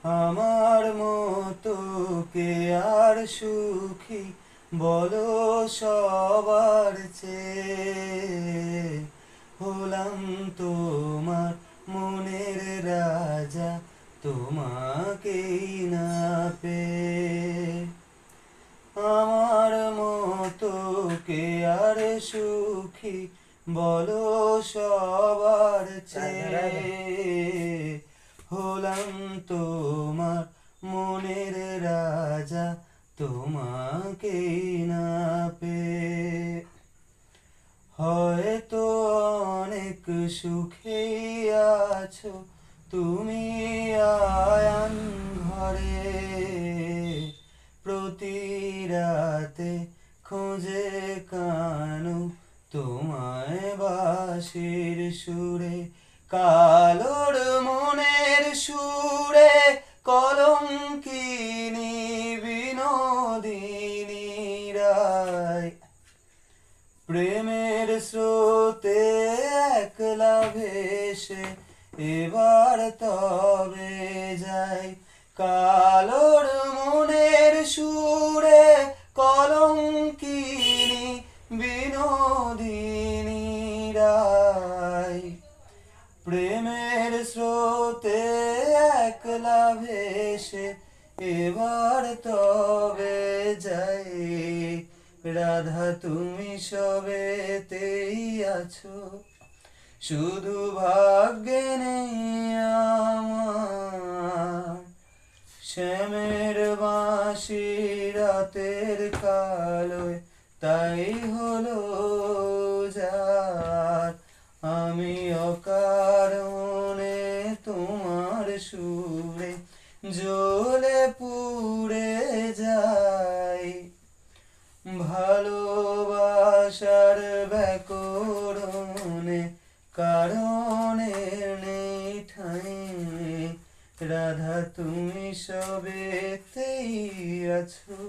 আমার মতো কে আর সুখী বলো সবার চেয়ে। হলাম তোমার মনের রাজা, তোমাকেই না পেয়ে। আমার মতো কে আর সুখী বলো সবার চেয়ে। হলাম তোমার মনের রাজা, তোমাকেই না পেয়ে। হয়তো অনেক সুখেই আছো তুমি আয়ান ঘরে, প্রতি রাতে খোঁজে কানু তোমায় বাঁশির সুরে। কালোর মনের সুরে কলঙ্কিনী বিনোদিনী রায়। প্রেমের স্রোতে একলা ভেসে এবার তবে যাই। কালোর মনের সুরে কলঙ্কিনী বিনোদিনী রায়। প্রেমের স্রোতে একলা ভেসে এবার তবে যাই। রাধা তুমি সবেতেই আছো, শুধু ভাগ্যে নেই আমার। শ্যামের বাঁশি রাতের কালোয় তাই হলো যার। আমি অকারণে তোমার সুরে জ্বলে পুড়ে যাই। ভালোবাসার ব্যাকরণে কারণে নেই ঠাঁই। রাধা তুমি সবেতেই আছো।